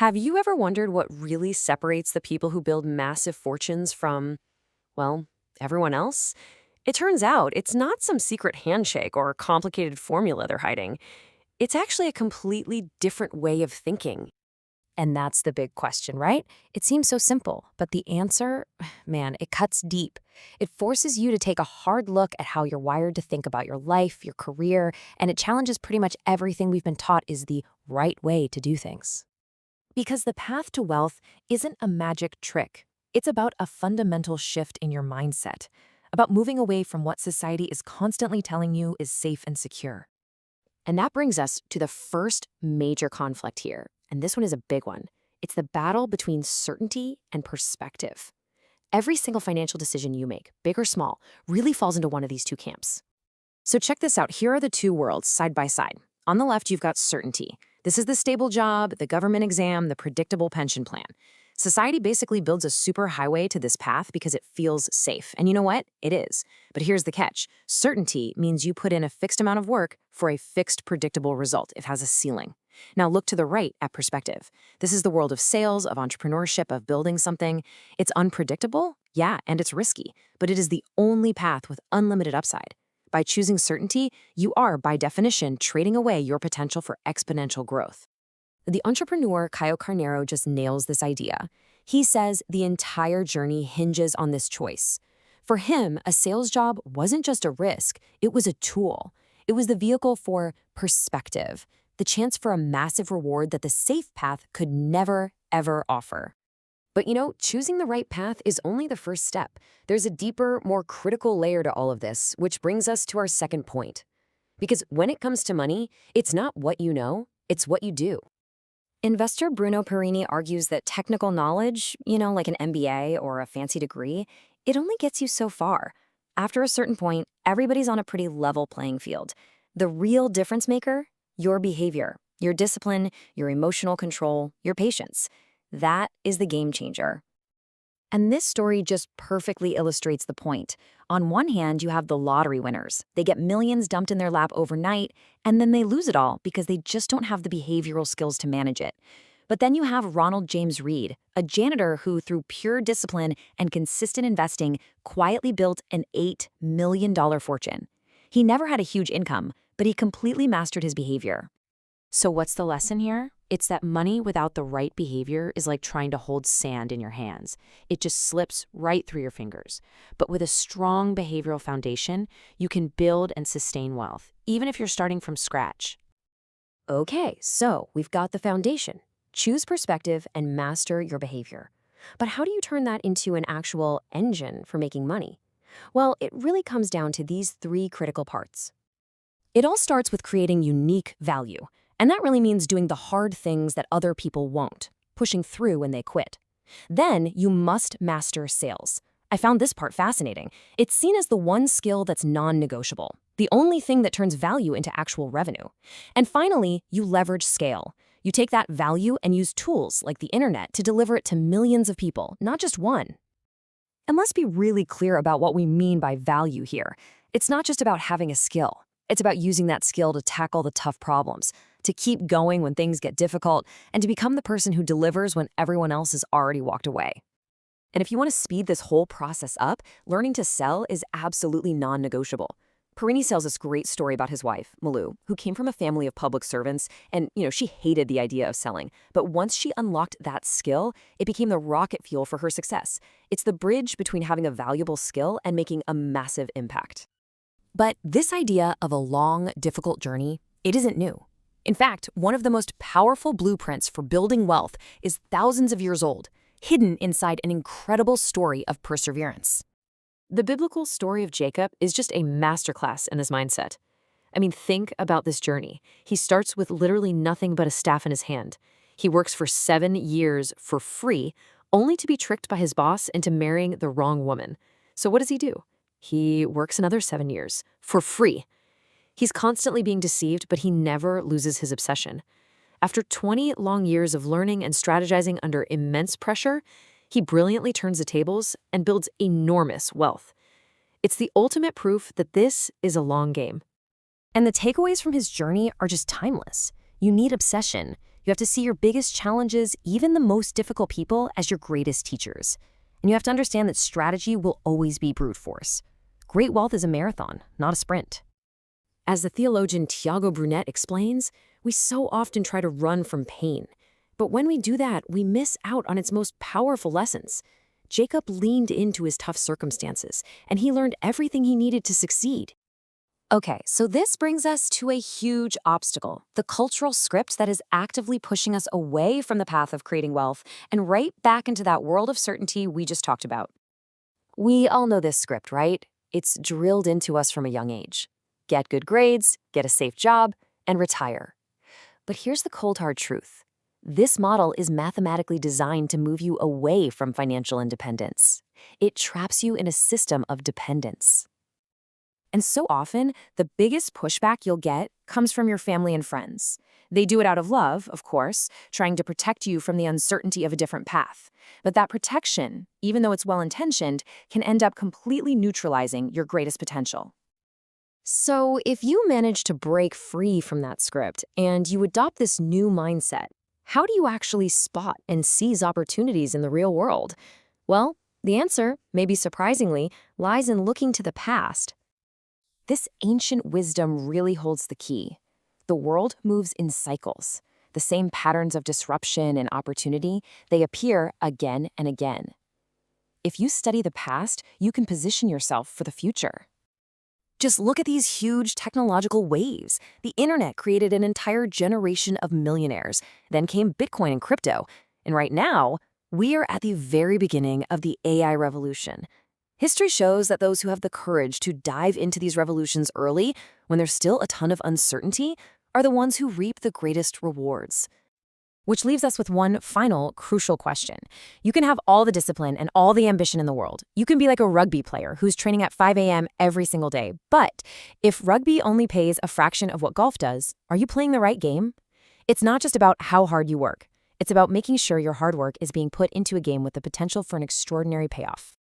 Have you ever wondered what really separates the people who build massive fortunes from, well, everyone else? It turns out it's not some secret handshake or complicated formula they're hiding. It's actually a completely different way of thinking. And that's the big question, right? It seems so simple, but the answer, man, it cuts deep. It forces you to take a hard look at how you're wired to think about your life, your career, and it challenges pretty much everything we've been taught is the right way to do things. Because the path to wealth isn't a magic trick. It's about a fundamental shift in your mindset, about moving away from what society is constantly telling you is safe and secure. And that brings us to the first major conflict here. And this one is a big one. It's the battle between certainty and perspective. Every single financial decision you make, big or small, really falls into one of these two camps. So check this out. Here are the two worlds side by side. On the left, you've got certainty. This is the stable job, the government exam, the predictable pension plan. Society basically builds a superhighway to this path because it feels safe. And you know what? It is. But here's the catch. Certainty means you put in a fixed amount of work for a fixed, predictable result. It has a ceiling. Now look to the right at perspective. This is the world of sales, of entrepreneurship, of building something. It's unpredictable, yeah, and it's risky, but it is the only path with unlimited upside. By choosing certainty, you are, by definition, trading away your potential for exponential growth. The entrepreneur Carneiro just nails this idea. He says the entire journey hinges on this choice. For him, a sales job wasn't just a risk, it was a tool. It was the vehicle for perspective, the chance for a massive reward that the safe path could never, ever offer. But choosing the right path is only the first step. There's a deeper, more critical layer to all of this, which brings us to our second point. Because when it comes to money, it's not what you know, it's what you do. Investor Perini argues that technical knowledge, like an MBA or a fancy degree, it only gets you so far. After a certain point, everybody's on a pretty level playing field. The real difference maker? Your behavior, your discipline, your emotional control, your patience. That is the game changer. And this story just perfectly illustrates the point. On one hand, you have the lottery winners. They get millions dumped in their lap overnight, and then they lose it all because they just don't have the behavioral skills to manage it. But then you have Ronald James Reed, a janitor who, through pure discipline and consistent investing, quietly built an $8 million fortune. He never had a huge income, but he completely mastered his behavior. So what's the lesson here? It's that money without the right behavior is like trying to hold sand in your hands. It just slips right through your fingers. But with a strong behavioral foundation, you can build and sustain wealth, even if you're starting from scratch. Okay, so we've got the foundation. Choose perspective and master your behavior. But how do you turn that into an actual engine for making money? Well, it really comes down to these three critical parts. It all starts with creating unique value. And that really means doing the hard things that other people won't, pushing through when they quit. Then you must master sales. I found this part fascinating. It's seen as the one skill that's non-negotiable, the only thing that turns value into actual revenue. And finally, you leverage scale. You take that value and use tools like the internet to deliver it to millions of people, not just one. And let's be really clear about what we mean by value here. It's not just about having a skill. It's about using that skill to tackle the tough problems, to keep going when things get difficult, and to become the person who delivers when everyone else has already walked away. And if you want to speed this whole process up, learning to sell is absolutely non-negotiable. Perini tells this great story about his wife, Malou, who came from a family of public servants, and she hated the idea of selling. But once she unlocked that skill, it became the rocket fuel for her success. It's the bridge between having a valuable skill and making a massive impact. But this idea of a long, difficult journey, it isn't new. In fact, one of the most powerful blueprints for building wealth is thousands of years old, hidden inside an incredible story of perseverance. The biblical story of Jacob is just a masterclass in this mindset. I mean, think about this journey. He starts with literally nothing but a staff in his hand. He works for 7 years for free, only to be tricked by his boss into marrying the wrong woman. So what does he do? He works another 7 years for free. He's constantly being deceived, but he never loses his obsession. After 20 long years of learning and strategizing under immense pressure, he brilliantly turns the tables and builds enormous wealth. It's the ultimate proof that this is a long game. And the takeaways from his journey are just timeless. You need obsession. You have to see your biggest challenges, even the most difficult people, as your greatest teachers. And you have to understand that strategy will always be brute force. Great wealth is a marathon, not a sprint. As the theologian Tiago Brunet explains, we so often try to run from pain. But when we do that, we miss out on its most powerful lessons. Jacob leaned into his tough circumstances, and he learned everything he needed to succeed. Okay, so this brings us to a huge obstacle, the cultural script that is actively pushing us away from the path of creating wealth and right back into that world of certainty we just talked about. We all know this script, right? It's drilled into us from a young age. Get good grades, get a safe job, and retire. But here's the cold hard truth. This model is mathematically designed to move you away from financial independence. It traps you in a system of dependence. And so often, the biggest pushback you'll get comes from your family and friends. They do it out of love, of course, trying to protect you from the uncertainty of a different path. But that protection, even though it's well-intentioned, can end up completely neutralizing your greatest potential. So if you manage to break free from that script and you adopt this new mindset, how do you actually spot and seize opportunities in the real world? Well, the answer, maybe surprisingly, lies in looking to the past. This ancient wisdom really holds the key. The world moves in cycles. The same patterns of disruption and opportunity, they appear again and again. If you study the past, you can position yourself for the future. Just look at these huge technological waves. The internet created an entire generation of millionaires. Then came Bitcoin and crypto. And right now, we are at the very beginning of the AI revolution. History shows that those who have the courage to dive into these revolutions early, when there's still a ton of uncertainty, are the ones who reap the greatest rewards. Which leaves us with one final crucial question. You can have all the discipline and all the ambition in the world. You can be like a rugby player who's training at 5 a.m. every single day. But if rugby only pays a fraction of what golf does, are you playing the right game? It's not just about how hard you work. It's about making sure your hard work is being put into a game with the potential for an extraordinary payoff.